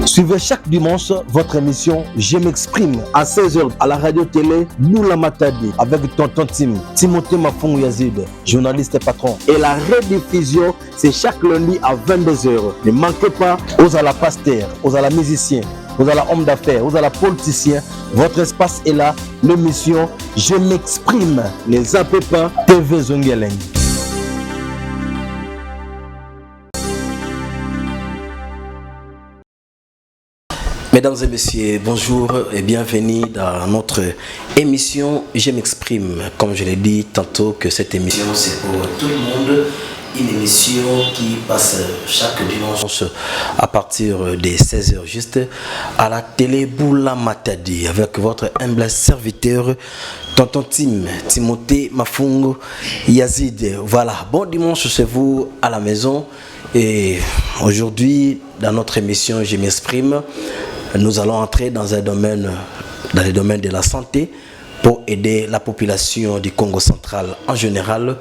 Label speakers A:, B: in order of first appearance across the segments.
A: Suivez chaque dimanche votre émission Je m'exprime à 16h à la radio-télé Boula Matadi avec Tonton Tim, Timothée Mafung Yazid, journaliste et patron. Et la rediffusion, c'est chaque lundi à 22h. Ne manquez pas aux à la pasteur, aux à la musicien, aux à la homme d'affaires, aux à la politicien. Votre espace est là. L'émission Je m'exprime. Ne zappez pas TV Zongeleng. Mesdames et messieurs, bonjour et bienvenue dans notre émission Je m'exprime. Comme je l'ai dit tantôt que cette émission c'est pour tout le monde. Une émission qui passe chaque dimanche à partir des 16h juste à la télé Boula Matadi avec votre humble serviteur Tonton Tim, Timothée Mafung Yazid. Voilà, bon dimanche chez vous à la maison. Et aujourd'hui dans notre émission Je m'exprime, nous allons entrer dans le domaine de la santé pour aider la population du Congo central en général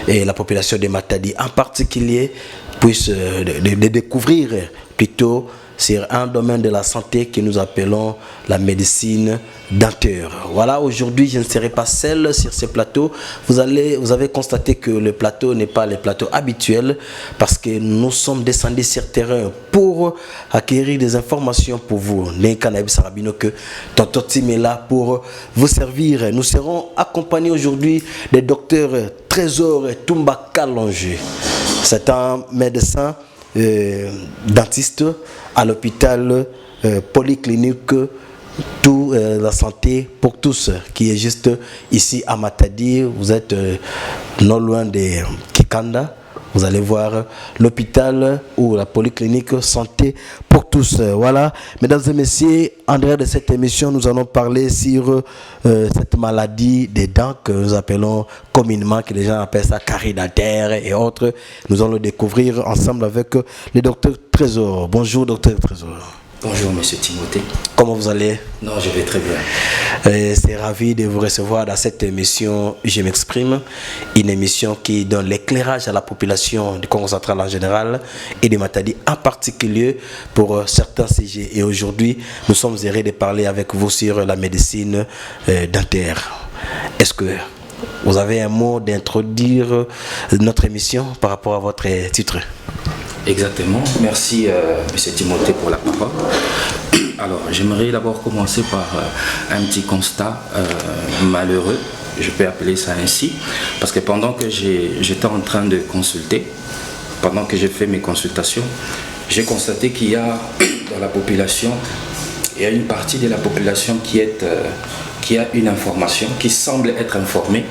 A: et la population de Matadi en particulier puisse de découvrir plutôt sur un domaine de la santé que nous appelons la médecine dentaire. Voilà, aujourd'hui je ne serai pas seul sur ce plateau. Vous avez constaté que le plateau n'est pas le plateau habituel parce que nous sommes descendus sur terrain pour acquérir des informations pour vous. Que Tonton Tim est là pour vous servir. Nous serons accompagnés aujourd'hui des docteurs Trésor Tumba Kalonji. C'est un médecin dentiste à l'hôpital polyclinique la santé pour tous qui est juste ici à Matadi. Vous êtes non loin de Kikanda. Vous allez voir l'hôpital ou la polyclinique santé pour tous. Voilà, mesdames et messieurs, en dehors de cette émission, nous allons parler sur cette maladie des dents que nous appelons communément, que les gens appellent ça carie dentaire et autres. Nous allons le découvrir ensemble avec le docteur Trésor. Bonjour, docteur Trésor.
B: Bonjour Monsieur Timothée.
A: Comment vous allez?
B: Non, je vais très bien.
A: C'est ravi de vous recevoir dans cette émission Je m'exprime, une émission qui donne l'éclairage à la population du Congo central en général et de Matadi en particulier pour certains sujets. Et aujourd'hui, nous sommes heureux de parler avec vous sur la médecine dentaire. Est-ce que vous avez un mot d'introduire notre émission par rapport à votre titre?
B: Exactement. Merci Monsieur Timothée pour la parole. Alors, j'aimerais d'abord commencer par un petit constat malheureux, je peux appeler ça ainsi, parce que pendant que j'étais en train de consulter, pendant que j'ai fait mes consultations, j'ai constaté qu'il y a dans la population, il y a une partie de la population qui a une information, qui semble être informée,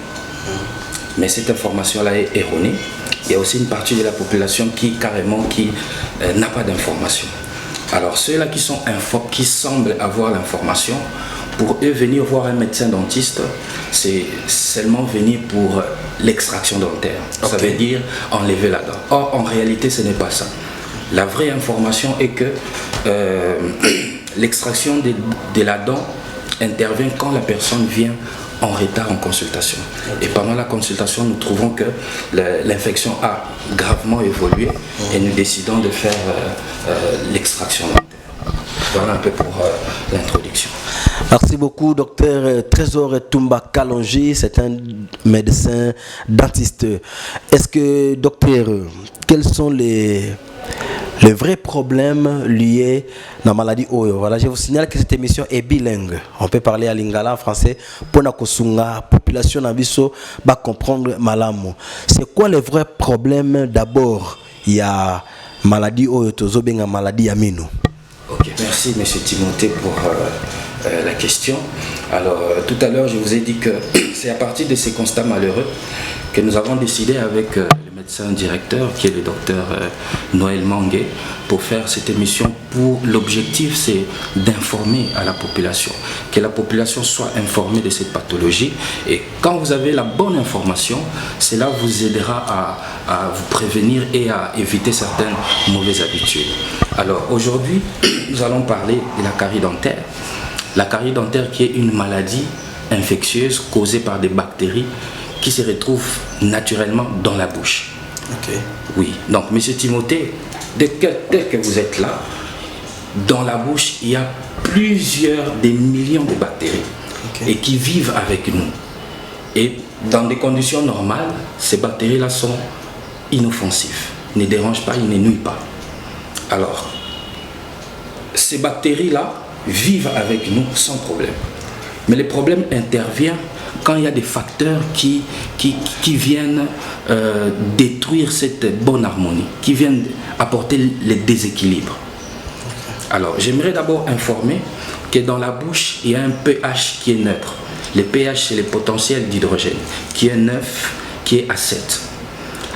B: mais cette information-là est erronée. Il y a aussi une partie de la population qui n'a pas d'information. Alors ceux-là qui semblent avoir l'information, pour eux venir voir un médecin dentiste, c'est seulement venir pour l'extraction dentaire. Okay. Ça veut dire enlever la dent. Or en réalité ce n'est pas ça. La vraie information est que l'extraction de la dent intervient quand la personne vient en retard en consultation. Et pendant la consultation, nous trouvons que l'infection a gravement évolué et nous décidons de faire l'extraction dentaire. Voilà un peu pour l'introduction.
A: Merci beaucoup, docteur Trésor Tumba Kalonji. C'est un médecin dentiste. Est-ce que, docteur, quels sont les vrais problèmes liés à la maladie Oyo? Voilà, je vous signale que cette émission est bilingue. On peut parler à lingala en français pour la population nabiso va comprendre malamu. C'est quoi les vrais problèmes? D'abord, il y a maladie Oyo, tozobenga maladie Amino.
B: Ok, merci Monsieur Timothée pour la question. Alors, tout à l'heure, je vous ai dit que c'est à partir de ces constats malheureux que nous avons décidé avec le médecin directeur, qui est le docteur Noël Mangué, pour faire cette émission. L'objectif, c'est d'informer à la population, que la population soit informée de cette pathologie. Et quand vous avez la bonne information, cela vous aidera à vous prévenir et à éviter certaines mauvaises habitudes. Alors, aujourd'hui, nous allons parler de la carie dentaire. La carie dentaire qui est une maladie infectieuse causée par des bactéries qui se retrouvent naturellement dans la bouche.
A: Okay.
B: Oui, donc Monsieur Timothée, dès que vous êtes là, dans la bouche, il y a des millions de bactéries et qui vivent avec nous. Et dans des conditions normales, ces bactéries-là sont inoffensives, ne dérangent pas, ils ne nuisent pas. Alors, ces bactéries-là vivent avec nous sans problème. Mais le problème intervient quand il y a des facteurs qui viennent détruire cette bonne harmonie, qui viennent apporter les déséquilibres. Alors, j'aimerais d'abord informer que dans la bouche, il y a un pH qui est neutre. Le pH, c'est le potentiel d'hydrogène, qui est 9, qui est à 7.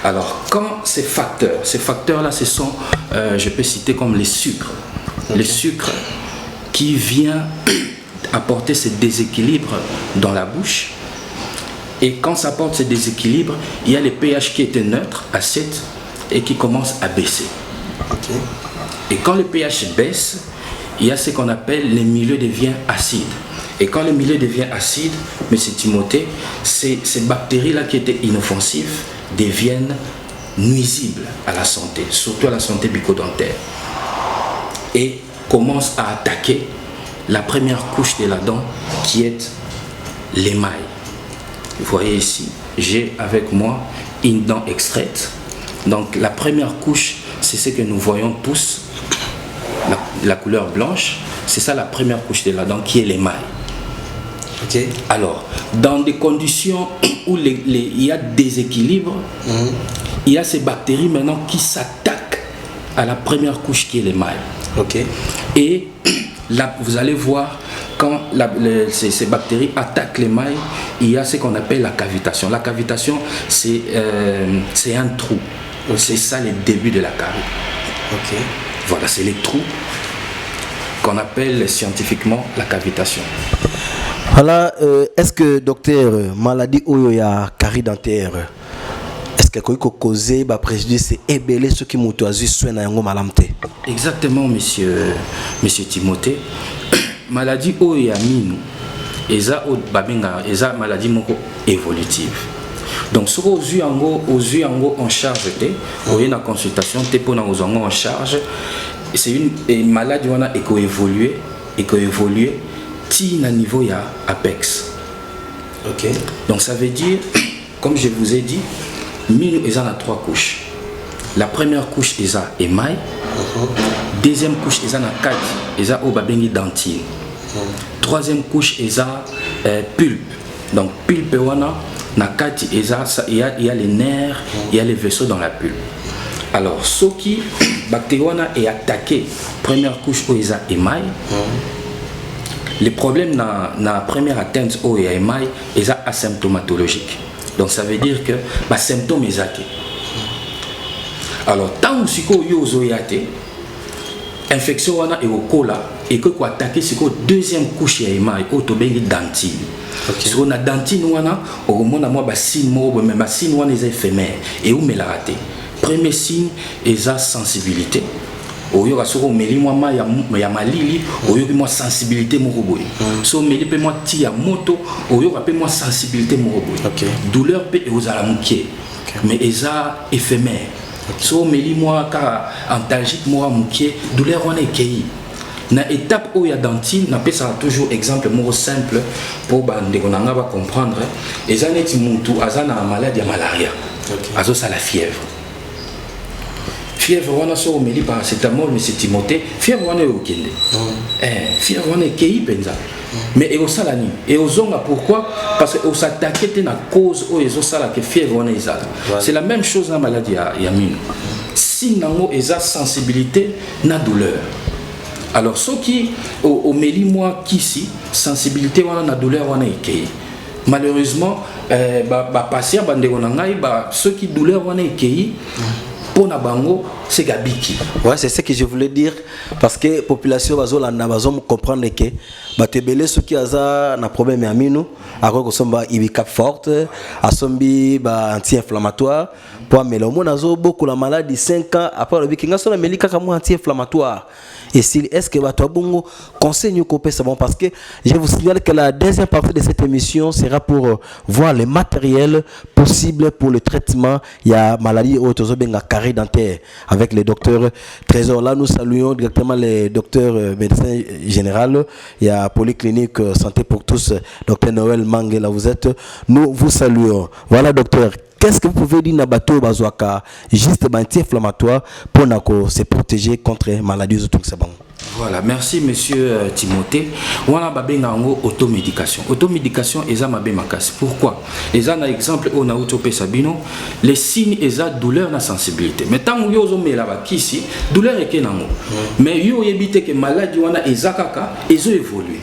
B: Alors, quand ces facteurs-là, ce sont, je peux citer comme les sucres. Les sucres qui viennent apporter ce déséquilibre dans la bouche. Et quand ça apporte ce déséquilibre, il y a le pH qui était neutre, à 7, et qui commence à baisser. Et quand le pH baisse, il y a ce qu'on appelle le milieu devient acide. Et quand le milieu devient acide, M. Timothée, ces bactéries-là qui étaient inoffensives deviennent nuisibles à la santé, surtout à la santé bucco-dentaire. Et commencent à attaquer la première couche de la dent qui est l'émail. Vous voyez ici, j'ai avec moi une dent extraite. Donc la première couche, c'est ce que nous voyons tous, la couleur blanche, c'est ça la première couche de la dent qui est l'émail. Alors, dans des conditions où il y a déséquilibre, il y a ces bactéries maintenant qui s'attaquent à la première couche qui est l'émail. Et là, vous allez voir, quand ces bactéries attaquent l'émail, il y a ce qu'on appelle la cavitation. La cavitation, c'est un trou. C'est ça le début de la carie. Voilà, c'est les trous qu'on appelle scientifiquement la cavitation.
A: Voilà, est-ce que docteur, maladie où il y a carie dentaire, est-ce que peut causer des préjudices et belé ceux qui m'ont choisi soin na yango malamte?
B: Exactement, monsieur Timothée. Maladie où il y a minu, eza maladie moko évolutive. Donc, si vous avez en charge, vous avez une consultation, vous avez en charge, c'est une maladie qui a évolué à niveau ya apex. Donc, ça veut dire, comme je vous ai dit, il y a 3 couches. La première couche est émail, deuxième couche est kati, il y a dentine. Troisième couche est pulpe. Donc, pulpe nakati il y a les nerfs, il y a les vaisseaux dans la pulpe. Alors, ce qui bactérie est attaqué, première couche où il y a émail, le problème dans la première atteinte où il y a émail est asymptomatologique. Donc, ça veut dire que les symptômes sont là. Alors, tant que vous avez infection est au cola et que vous attaquez la deuxième couche de l'émail, au dentine. Si on a dentine, on a signe éphémère et où me la raté. Premier signe est la sensibilité. Oyo kasoko meli moi ya malili oyo moi sensibilité moroboy. So meli pe moi ti ya moto oyo ka pe moi sensibilité moroboy. Douleur pe ozala mukie. Mais eza éphémère. So meli moi ka antalgique moi mukie douleur on est kei. Na étape où il y a dentine, na pesa toujours exemple mot simple pour bande qu'on va comprendre. Eza neti muntu azana maladie ya malaria. Azo ça la fièvre. Fièvre on a sur meli paracétamol mais c'est Timothée fièvre on est au kende fièvre on est kei penza mais et au salani et aux onga pourquoi parce que au s'attaquer na cause où ils ont ça que fièvre on est ça c'est la même chose dans maladie ya mine si nango eza sensibilité na douleur alors ceux qui au meli moi qui si sensibilité on a na douleur on est kei malheureusement patient bande on ngai ceux qui douleur on est kei pour Nabango, c'est Gabiki.
A: Ouais, c'est ce que je voulais dire parce que la population va comprendre que ceux qui ont un problème amino, à quoi que ibicap forte, à sombi anti-inflammatoire, pour mais le monde a beaucoup la maladie 5 ans après le viking, on a mélica comme anti-inflammatoire. Et si est-ce que votre bongo conseil nous couper ça bon parce que je vous signale que la deuxième partie de cette émission sera pour voir les matériels possibles pour le traitement il y a maladie autosobenga carie dentaire avec le docteur Trésor. Là, nous saluons directement les docteurs médecins général. Il y a Polyclinique Santé pour tous, docteur Noël Mangue, là vous êtes. Nous vous saluons. Voilà, docteur. Qu'est-ce que vous pouvez dire na bateau bazwaka juste anti-inflammatoire pour se protéger contre les maladies auto-bon?
B: Voilà, merci monsieur Timothée. Voilà, babenga ngo automédication. Automédication eza mabe makasi. Pourquoi? Eza na exemple on a autopé sabino, les signes eza douleur na sensibilité. Mais tant yo zo mela ba kisi, douleur eke nango. Mais yo yebite que maladie wana eza kaka ezo évoluer.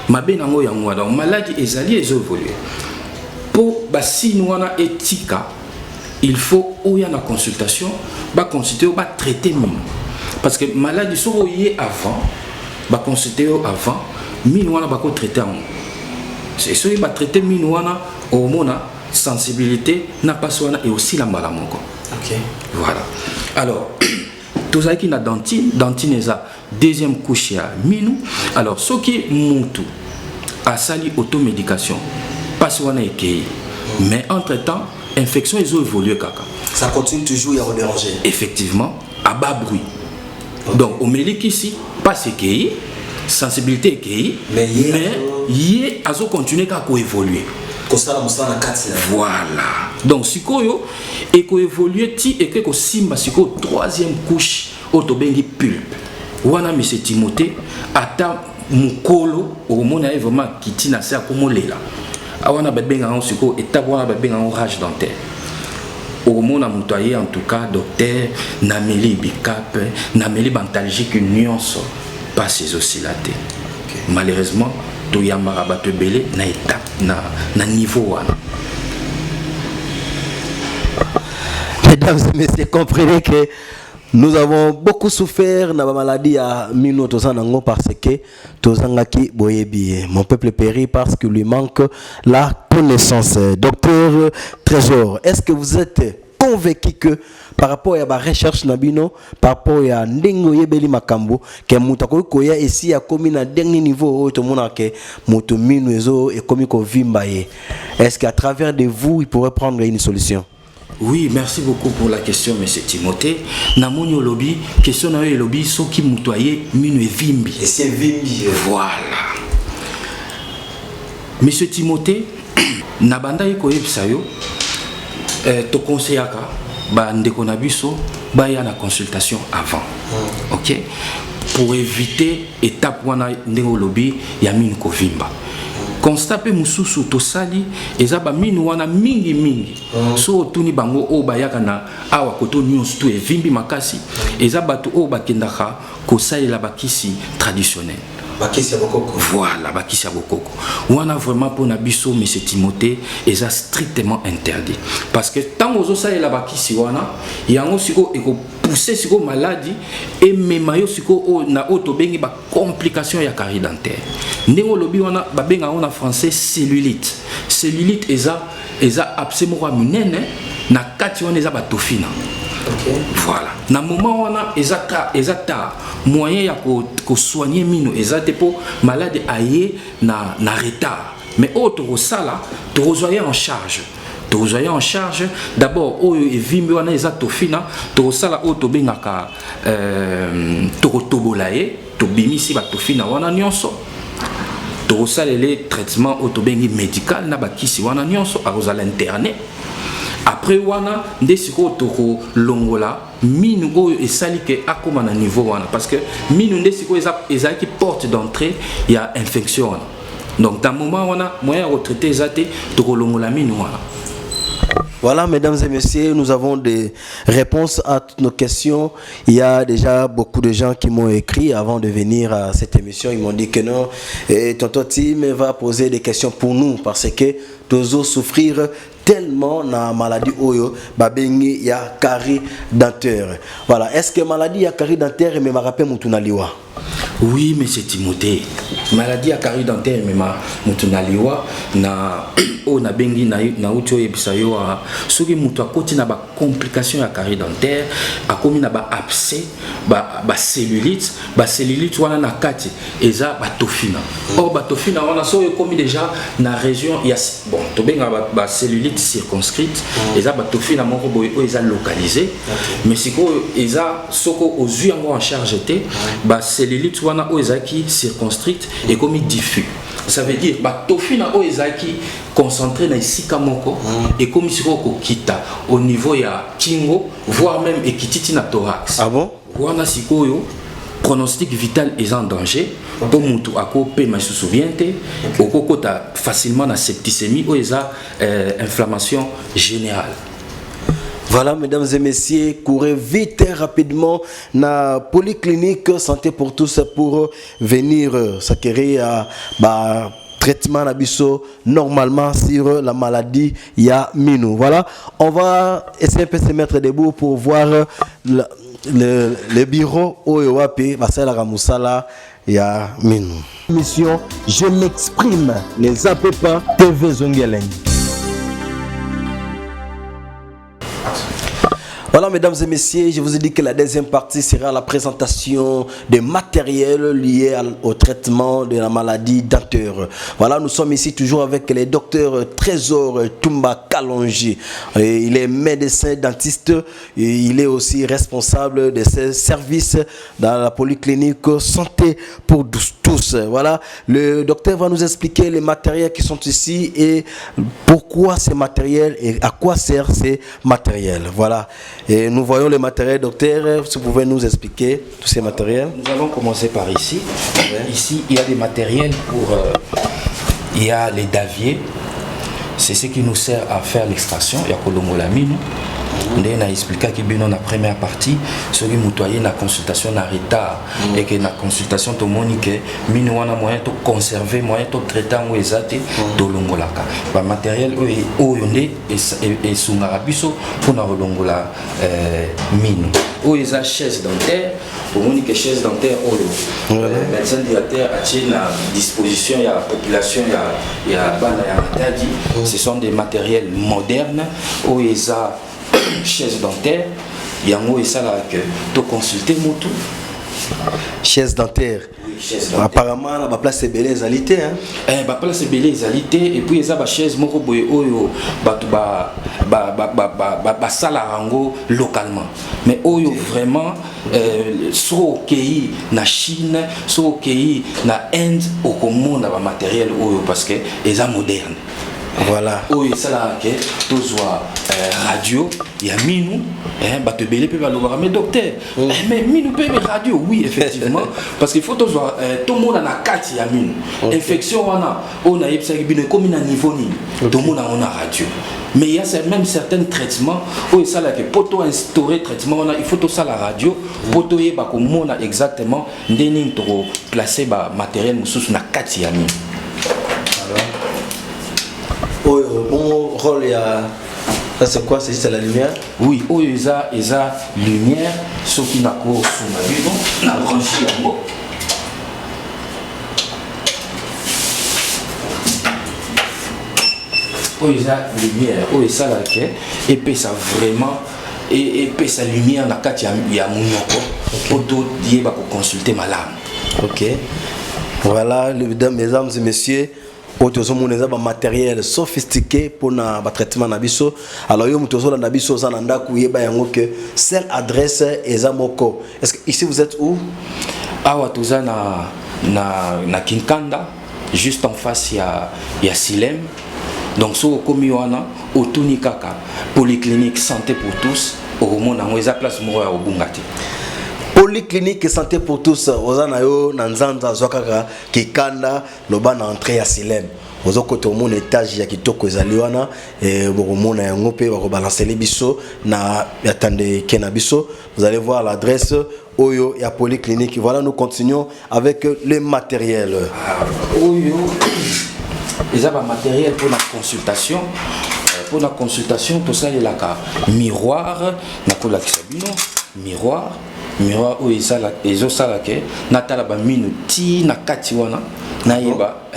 B: Mabe nango yango donc maladie ezali ezo évoluer. Pour ba signe wana etika, il faut oya na consultation, ba consulter ba traiter mine. Parce que maladie sont liées avant, bah consulter avant, minouana bah traiter en. C'est ce qui va traiter minouana au mona sensibilité n'a pas soin et aussi la malamoko.
A: Ok.
B: Voilà. Alors tout ça qui n'a dentine ça deuxième couche à minou. Alors ce qui moutou a sali automédication pas soin et mais entre temps infection ils ont évolué kaka.
A: Ça continue toujours à redéranger.
B: Effectivement à bas bruit. Donc, au médic ici, pas ce qui est, sensibilité qui mais il est à continuer à évoluer. Voilà. Donc, si vous évoluer, et que vous simba, si vous troisième couche, autobengi pulpe. Wana monsieur Timothée, ata mukolo, au monde est vraiment qui tient à ça comme l'est là. Awana bebenga en siko, et tabwana bebenga en rage dentaire. Au monde a montoyé en tout cas docteur Nameli Bicap, Nameli Bantalgique nuance pas ces oscillatés. Malheureusement, tout y a marabatte belé na étape na niveau.
A: Mesdames et messieurs, comprenez que nous avons beaucoup souffert de la maladie à Mino Tozanango parce que Tozangaki Boyebi. Mon peuple périt parce qu'il lui manque la connaissance. Docteur Trésor, est-ce que vous êtes convaincu que par rapport à la recherche Nabino, par rapport à Ndengo Yebeli Makambo, que Moutako Koya ici a commis un dernier niveau, tout le monde a que Moutomino et commis Vimbaye. Est-ce qu'à travers de vous, il pourrait prendre une solution?
B: Oui, merci beaucoup pour la question, M. Timothée. Namonio lobby, question na yo lobby, so qui moutoyer minu vimbi.
A: Et c'est vimbi.
B: Voilà. M. Timothée, nabanda yiko yebsayo, to conseillaka, ba ndeko na biso, ba ya na consultation avant. Ok? Pour éviter étape wana ndeko lobby ya minu ko vimba. Constate mususu tosali ezaba minu wana mingi so tuni bango o bayaka na awa koto nyonso to evimbi makasi ezaba to o bakendaka kosalela bakisi traditionnel
A: bakisi ya bokoko.
B: Voilà, bakisi ya bokoko wana vraiment pour na biso M. Timothée eza strictement interdit parce que tant ozo salela bakisi wana yango siko eko pousser siko maladie et même yo siko na auto bengi ba complication ya carie dentaire ndeko lobi wana ba benga en français cellulite. Cellulite eza abcès moko munene na kati wana eza batofina.
A: Okay.
B: Voilà. Na moment wana ezata moyen ya ko soigner mino ezate po malade aye na retard. Mais autre sala to resoyer en charge. Tozoya en charge d'abord oyo evimbi wana ezatofina to sala auto bengaka to tobolaye to bimisi batofina wana nyonso. To sala les traitements auto bengi médical na bakisi wana nyonso akozala interné. Après wana ndesiko toko longola minu oyo esali ke akoma na niveau wana parce que minu ndesiko eza qui porte d'entrée il y a infection wana. Donc dans moment wana moyen de traiter ezate toko longola minu wana.
A: Voilà, mesdames et messieurs, nous avons des réponses à toutes nos questions. Il y a déjà beaucoup de gens qui m'ont écrit avant de venir à cette émission. Ils m'ont dit que non, et Tonton Tim va poser des questions pour nous parce que nous allons souffrir tellement na maladie oyo babengi ya carie dentaire. Voilà, est-ce que maladie ya carie dentaire me rappelle mutunaliwa?
B: Oui, M. Timothée, maladie à carie dentaire mais mutunaliwa na o na bengi na ucho ebisayo soki mutu akoti na ba complication ya carie dentaire akomi na ba abcès ba cellulite wana na kati eza batofina. Or batofina wana so ekomi déjà na région ya bon tobenga ba cellulite circonscrite eza ba tofina moko boye o eza localisé mais siko eza soko ozui yango en charge te ba cellulite wana o eza ki circonscrite et comme diffus. Ça veut dire ba tofina o eza ki concentré na isika moko et comme siko ko kita au niveau ya kingo voire même ekititi na thorax.
A: Ah bon?
B: Wana sikoyo pronostic vital est en danger. Pour mutu ako pe ma se souviente okoko ta facilement na septicémie ou eza inflammation générale.
A: Voilà, mesdames et messieurs, courez vite et rapidement na polyclinique santé pour tous pour venir s'acquérir à traitement nabiso normalement sur la maladie ya Minou. Voilà, on va essayer de se mettre debout pour voir le bureau Oyowapi Basala Ramusala ya Minou. Mission Je m'exprime, ne zappez pas TV Zongeleng. Voilà, mesdames et messieurs, je vous ai dit que la deuxième partie sera la présentation des matériels liés au traitement de la maladie dentaire. Voilà, nous sommes ici toujours avec le docteur Trésor Toumba Kalonji. Il est médecin dentiste et il est aussi responsable de ces services dans la polyclinique santé pour tous. Voilà, le docteur va nous expliquer les matériels qui sont ici et pourquoi ces matériels et à quoi servent ces matériels. Voilà. Et nous voyons les matériels, docteur, si vous pouvez nous expliquer tous ces matériels.
B: Nous allons commencer par ici. Ici, il y a des matériels pour... il y a les daviers. C'est ce qui nous sert à faire l'extraction. Il y a Kolongolamine. On a expliqué que dans la première partie, ce qui est la consultation en retard et que la consultation tout le monde que mine wana moyen de conserver moyen de traiter en exact de longolaka. Le matériel oyonde et sungarabiso pour na longola mine. O eza chaise dentaire, pour monde que chaise dentaire oyo. Médecin directeur a la disposition il y a la population il y a bana ya matadi. Ce sont des matériels modernes o eza chaise dentaire, yango et ça là que tu consulter moto.
A: Chaise dentaire.
B: Oui, chaise dentaire.
A: Apparemment la place c'est belle égalité hein.
B: Ba place c'est belle égalité et puis eza ba chaise moko boye oyo batu ba sala rango localement. Mais oyo vraiment so kei na Chine, so kei na Inde au commande ba matériel oyo parce que eza moderne.
A: Voilà.
B: Oui, ça là que tous radio, il y a Minou, te belé peut valoir mais docteur. Mais Minou peut radio, oui effectivement, parce qu'il faut tous voir tout le monde a carte il y a Minou. Infection on a eu comme un niveau ni. Tout le monde a radio. Mais il y a même certains traitements où ça là que pour instaurer traitement il faut tout ça la radio pour tout y ba comme on a exactement ndeni to placer ba matériel mususu na carte il y a Minou.
A: Bon rôle, il y a... Ça c'est quoi? C'est juste la lumière?
B: Oui, il y a lumière, ce qui n'a pas sous la branché en haut. Il y a lumière, il y a et puis ça vraiment, et puis sa lumière, il y a mon pour dire pour consulter ma lame.
A: Ok. Voilà, mesdames et messieurs. Un matériel sophistiqué pour le traitement nabiso. Alors yo mutozo na nabiso za nanda kuyeba yango que celle adresse ezamoko. Est-ce que ici vous êtes où?
B: Awa toza na Kinkanda, juste en face il y a Silem. Donc so komi wana otuni kaka polyclinique santé pour tous au monde en eza place moko ya obungati.
A: Polyclinique santé pour tous, Ozanayo, Nanzanza, Zokaka, Kikanda, Loba na entrée à Silem. Ozoko to mon étage ya kitoko ezaliwana et boromona ya ngope ba rebalancer les biso na yatande kenabiso. Vous allez voir l'adresse Oyo ya Polyclinique. Voilà, nous continuons avec les matériels.
B: Oyo, ils ont un matériel pour la consultation. Pour la consultation, tout ça il y a miroir, na kola kisabino, miroir où ils ont ça que natala ba minuti na kati wana na yeba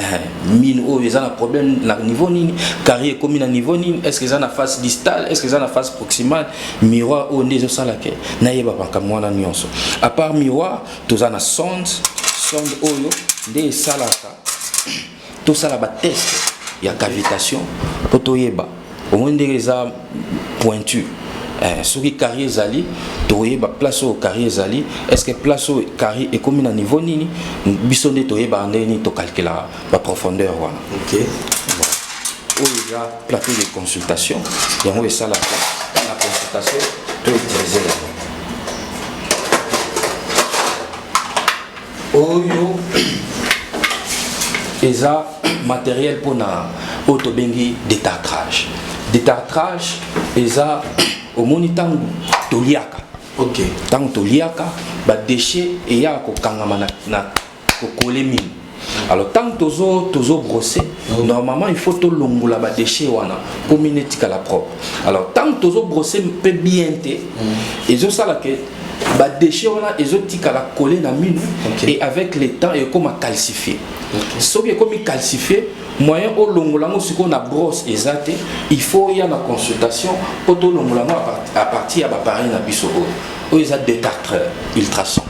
B: mine où ils ont un problème na niveau ni carré comme na niveau ni est-ce que ils ont la face distale est-ce qu'ils ont la face proximale miroir où ils ont ça que na yeba ba kamwana nyonso à part miroir tout ça na sonde oyo nde salaka tout ça la ba test il y a cavitation pour toyeba au moins des pointu ce qui carré zali toyeba place au carré zali est-ce que place au carré est comme un niveau nini bisonde toyeba ndeni to calculer la profondeur voilà.
A: OK.
B: Bon. Il y a plateau de consultation il y a ça la consultation to utiliser oyo eza matériel pour na autobengi détartrage. Détartrage eza au monitant toliaka.
A: OK.
B: Tant toliaka ba déchet et ya ko kangama na ko kolemi. Alors tant tozo brosser normalement il faut to longola ba déchet wana pour minetika la propre. Alors tant tozo brosser peut bien té et ça là que ba déchet wana ezotika la coller na mine et avec le temps et comme calcifier. Ce qui est comme calcifié moyen au longolango ce qu'on a brosse exacte il faut y a la consultation pour tout longolango à partir à l'appareil na biso o ils a détartreur ultrason.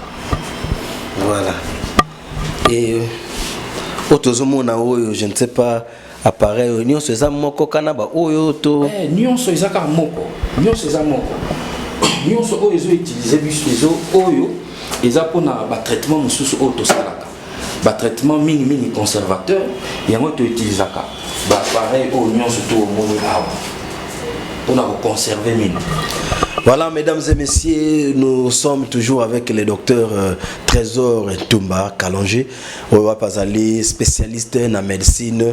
A: Voilà. Et autozomona oyo je ne sais pas appareil union seza moko kana ba oyo to
B: union seza ka moko union seza moko union so oyo zo utiliser biso oyo eza pona ba traitement mususu auto salaka ba traitement mini conservateur yango to utiliser ka ba appareil union surtout au moni awa pour conserver mine.
A: Voilà, mesdames et messieurs, nous sommes toujours avec le docteur Trésor Toumba Kalongé, spécialiste en médecine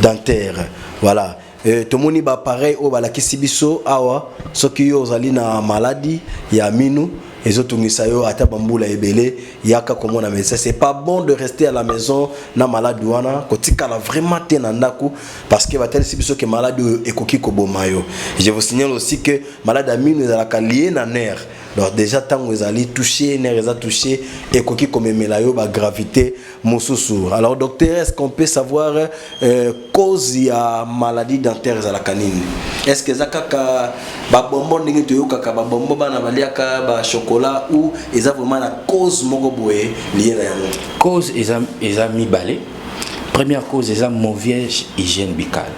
A: dentaire. Voilà. Tout le monde est pareil au Balakisibiso, Awa, ce qui est na maladie, il y a minou. Les autres misayo ata bambula ebele yaka comme on a médecin c'est pas bon de rester à la maison na malade wana kotika la vraiment tenandaku parce que batel sibiso que malade ekoki kobomayo. Je vous signale aussi que malade amine za la lié na nerf. Donc déjà tant vous allez toucher nerf za toucher ekoki comme melayo ba gravité mosusu. Alors docteur, est-ce qu'on peut savoir cause ya maladie dentaire za la canine? Est-ce que zakaka ba bonbon ndenge to yoka ba bonbon bana baliaka ba chocolat ou ils ont vraiment la cause liée à la
B: cause ils ont mis balai. Première cause ils ont mauvaise hygiène buccale.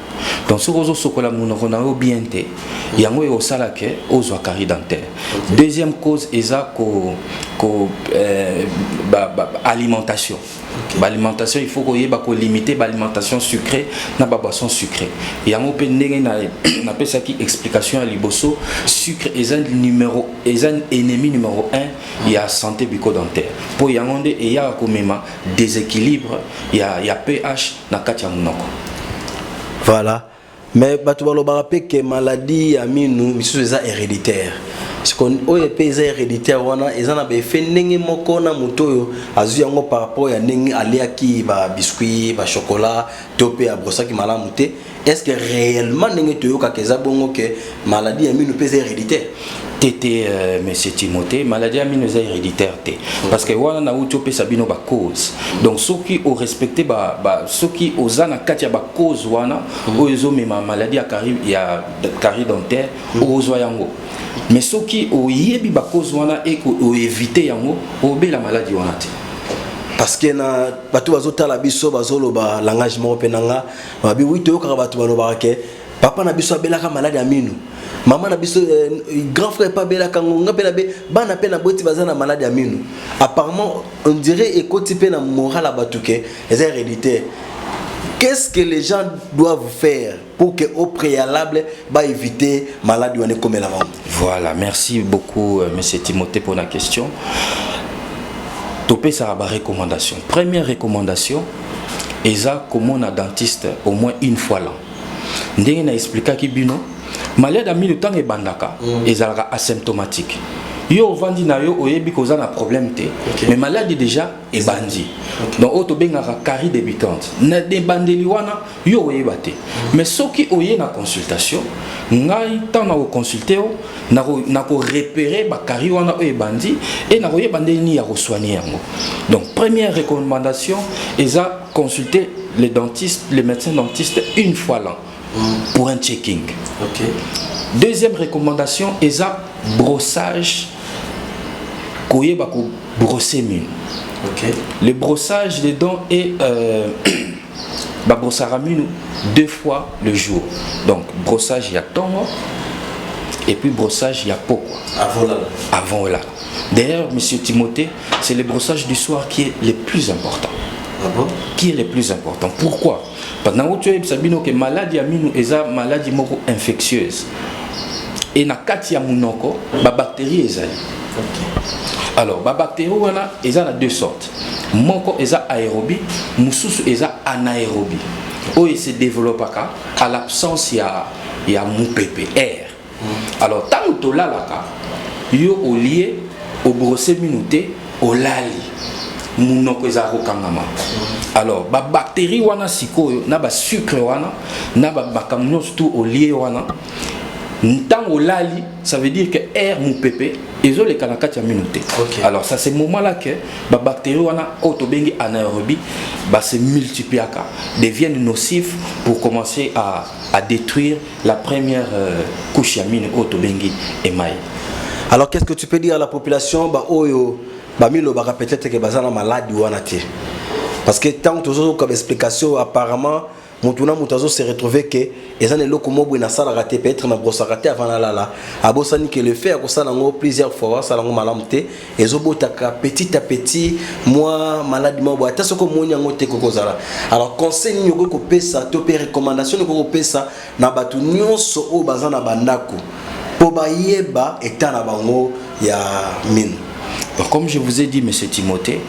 B: Donc ce que chocolat mon bien té yango yo sala ke ozo carie dentaire. Deuxième cause ils ont alimentation. L'alimentation il faut qu'on limiter l'alimentation sucrée na ba boisson sucrée. Yango pe ndenge na appelle ça qui explication à liboso sucre est un ennemi numéro 1 il y a santé bucco-dentaire. Pour yango et il y a comme déséquilibre il y a pH na kati ya munoko.
A: Voilà. Mais batu baloba rappelle que maladie aminu misu eza héréditaire. Ce qu'on oye pesa héréditaire wana ezana be fendenge moko na mutoyo azu yango par rapport ya ndenge aliaki ba biscuit ba chocolat topé a brossaki malamu te. Est-ce que réellement ndenge toyoka keza bongo que maladie aminu pesa héréditaire?
B: Tété monsieur Timothée maladie aminu eza héréditaire té parce que wana na uto pesa bino ba cause. Donc ceux qui ont respecté ceux qui osana katia ba cause wana ozo mema maladie a carie dentaire ozo yango. Mais ceux qui ont yebi ba cause wana et ko éviter yango obé la maladie wana té.
A: Parce que na batu bazota la biso bazolo ba langage mo penanga babi wito yoka batu baloba ke papa na biso abelaka malade aminu maman na biso grand frère pas belaka ngonga pe na be bana pe na boti bazana malade aminu apparemment on dirait ekoti pe na moral à batuke les héréditaires. Qu'est-ce que les gens doivent faire pour que au préalable bah éviter maladie ou comme la vente?
B: Voilà, merci beaucoup monsieur Timothée pour la question. Topé ça va recommandation. Première recommandation, eza comme on a dentiste au moins une fois l'an. Ndenge na expliqué ki bino malade a mis le temps et bandaka ezalaka asymptomatique. Yo vandi na yo oyebi koza na problème té mais maladie déjà est bandi. Donc auto bengaka carie débutante na de bandeli wana yo oyeba té mais soki oye na consultation ngai tant na consulter na ko repérer ba carie wana oye bandi et na oyeba ndeni ya ko soigner yango. Donc première recommandation eza consulter les dentistes, les médecins dentistes une fois l'an pour un checking.
A: OK.
B: Deuxième recommandation est un brossage. Koyeba ko brosser mine.
A: OK.
B: Le brossage des dents est ba brossara minu 2 fois le jour. Donc brossage ya tongo et puis brossage ya peau avant là. D'ailleurs, monsieur Timothée, c'est le brossage du soir qui est le plus important.
A: Ah bon?
B: Qui est le plus important? Pourquoi? Parce que tu as que maladie à minu est une maladie infectieuse. Et na kati ya munoko, ba bactéries ezali. Alors, ba bactéries wana ezali de 2 sortes. Moko eza aérobie, mususu eza anaérobie. Oyo se développe à l'absence ya mupepe air. Alors, tant que tolalaka, yo au lié au brosser minuté au lali. Munoko eza kokangama. Alors, ba bactéries wana sikoyo na ba sucre wana na ba makamno surtout au lié wana. Tant au lali, ça veut dire que air mou pépé et zo les kanakati ya minuté. Alors ça c'est moment là que ba bactéries wana autobengi anaérobie ba se multiplient deviennent nocifs pour commencer à détruire la première couche ya mine autobengi émail.
A: Alors qu'est-ce que tu peux dire à la population ba oyo ba milo ba peut-être que bazana maladie wana té? Parce que tant toujours comme explication apparemment Moutuna Moutazo s'est retrouvé que les années locaux mobo na sala raté peut-être na brosse raté avant la abosani que le fait que ça nango plusieurs fois ça nango malamté et zobotaka petit à petit moi maladie mobo ata soko monya ngote kokozala. Alors conseil ni ko pesa to pe recommandation ko pesa na batu nyonso o bazana bandako po ba yeba etana bango ya mine.
B: Donc comme je vous ai dit monsieur Timothée,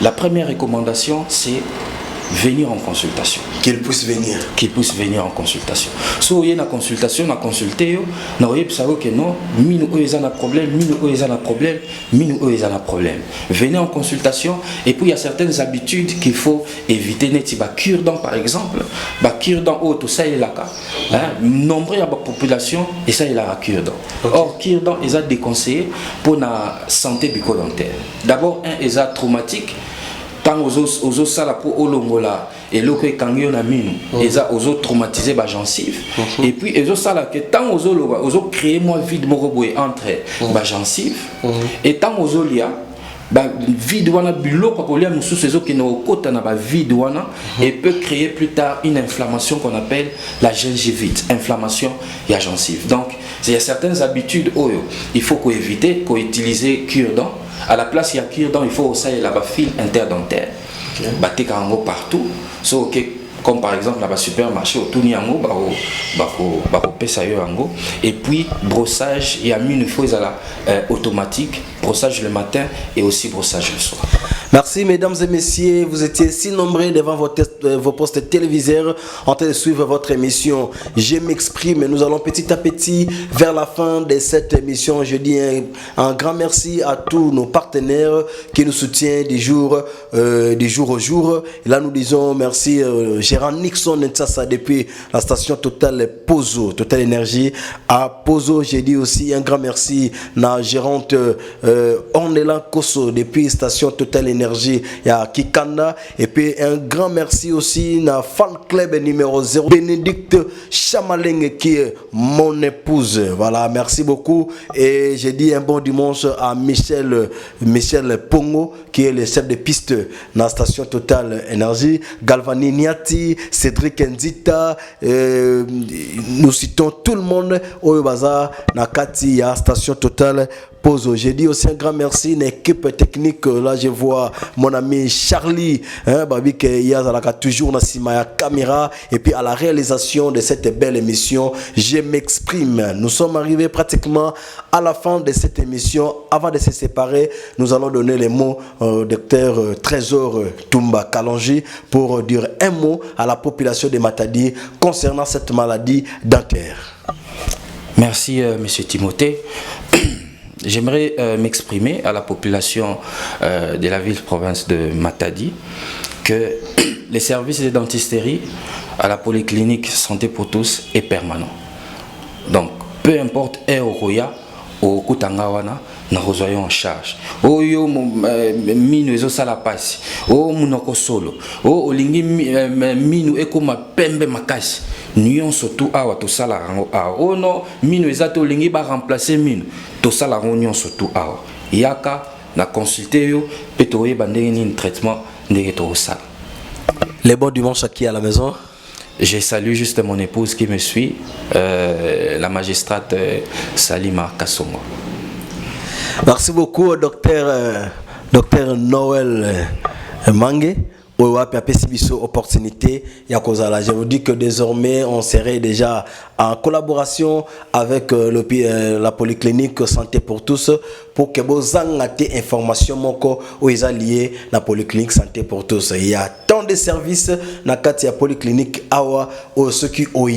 B: la première recommandation c'est venir en consultation.
A: Qu'il puisse venir.
B: Qu'il puisse venir en consultation. Si vous avez une consultation, vous consultez, vous avez que non, minu un problème, minu un problème, minu un problème. Venez en consultation et puis il y a certaines habitudes qu'il faut éviter. Bah cure-dent par exemple, bah cure-dent tout ça est là. Nombreux de la population et ça est là cure-dent. Or cure-dent est déconseillé pour la santé bucco-dentaire. D'abord un est traumatique. Tant aux os sala pour olongola et l'autre kangyo na minu eza aux autres traumatisés ba gencive et puis les autres sala que tant aux autres créer moi vide moroboé entre ba gencive et tant aux olia ba vide wana biloko ko lia musu ces autres qui no kota na ba vide wana et peut créer plus tard une inflammation qu'on appelle la gingivite, inflammation ya gencive. Donc il y a certaines habitudes il faut qu'on éviter qu'on utiliser cure-dent. À la place il y a cure-dent, il faut aussi la fil interdentaire. Baté kango partout. So comme par exemple là-bas supermarché au Tuniango et puis brossage il y a une fois automatique, brossage le matin et aussi brossage le soir.
A: Merci mesdames et messieurs, vous étiez si nombreux devant vos postes téléviseurs en train de suivre votre émission. Je m'exprime, nous allons petit à petit vers la fin de cette émission. Je dis un grand merci à tous nos partenaires qui nous soutiennent du jour au jour. Et là nous disons merci Gérard Nixon Ntsasa depuis la station Total Pozo, Total Énergie à Pozo. J'ai dit aussi un grand merci à gérante Ornella Koso depuis station Total Énergie à Kikanda et puis un grand merci aussi à fan club numéro 0 Bénédicte Chamaleng qui est mon épouse. Voilà, merci beaucoup et j'ai dit un bon dimanche à Michel Pongo qui est le chef de piste dans la station Total Énergie, Galvani Niati, Cédric Nzita, nous citons tout le monde au Baza Nakati à station Total Pozo. J'ai dit aussi un grand merci à l'équipe technique. Là, je vois mon ami Charlie, qui est toujours dans la caméra et puis à la réalisation de cette belle émission. Je m'exprime. Nous sommes arrivés pratiquement à la fin de cette émission. Avant de se séparer, nous allons donner les mots au docteur Trésor Toumba Kalonji pour dire un mot à la population de Matadi concernant cette maladie dentaire.
B: Merci, monsieur Timothée. J'aimerais m'exprimer à la population de la ville-province de Matadi que les services de dentisterie à la polyclinique Santé pour tous est permanent. Donc, peu importe Roya au Kutangawana, nous rejoignons en charge. Oh yo minu ezo sala pasi. Oh munoko solo. Oh olingi minu ekoma pembe makasi. Nous surtout awa to sala rango awa. Oh non minu ezato olingi ba remplacer minu. To sala rango surtout awa. Yaka na consulter yo pe to yeba ndenge ni traitement ndenge to sala.
A: Les bons dimanches à qui à la maison?
B: Je salue juste mon épouse qui me suit, la magistrate Salima Kassongo.
A: Merci beaucoup, docteur Noël Mange. Opportunité. Je vous dis que désormais, on serait déjà en collaboration avec la polyclinique Santé pour tous pour que vous ayez information où ils sont liés la polyclinique Santé pour tous. Il y a tant de services dans la polyclinique Awa où ceux qui ont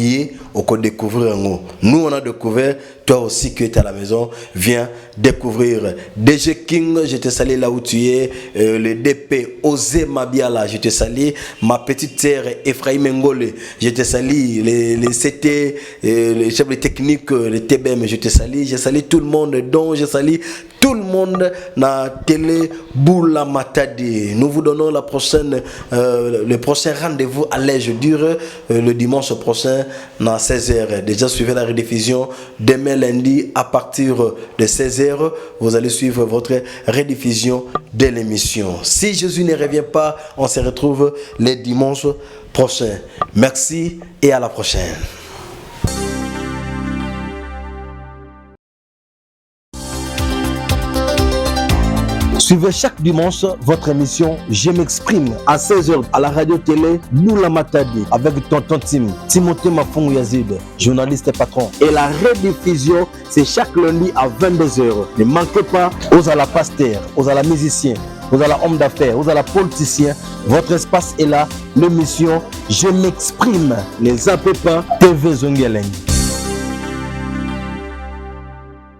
A: découvrir. Nous, on a découvert. Toi aussi qui es à la maison, viens découvrir DG King, je te salue là où tu es, le DP Osé Mabiala, je te salue, ma petite sœur Ephraim Ngole, je te salue, les CT, les chefs de technique, les TBM, je te salue tout le monde, donc je salue tout le monde na télé Boula Matadi. Nous vous donnons le prochain rendez-vous à l'âge dur le dimanche prochain à 16h. Déjà suivez la rediffusion demain lundi à partir de 16h. Vous allez suivre votre rediffusion de l'émission. Si Jésus ne revient pas, on se retrouve les dimanches prochains. Merci et à la prochaine. Suivez chaque dimanche votre émission Je m'exprime à 16h à la radio-télé Boula Matadi avec tonton Timothée Mafongou Yazid, journaliste et patron. Et la rediffusion, c'est chaque lundi à 22h. Ne manquez pas aux à la pasteur, aux à la musicien, aux à la homme d'affaires, aux à la politicien. Votre espace est là. L'émission Je m'exprime. Ne zappez pas TV Zongeleng.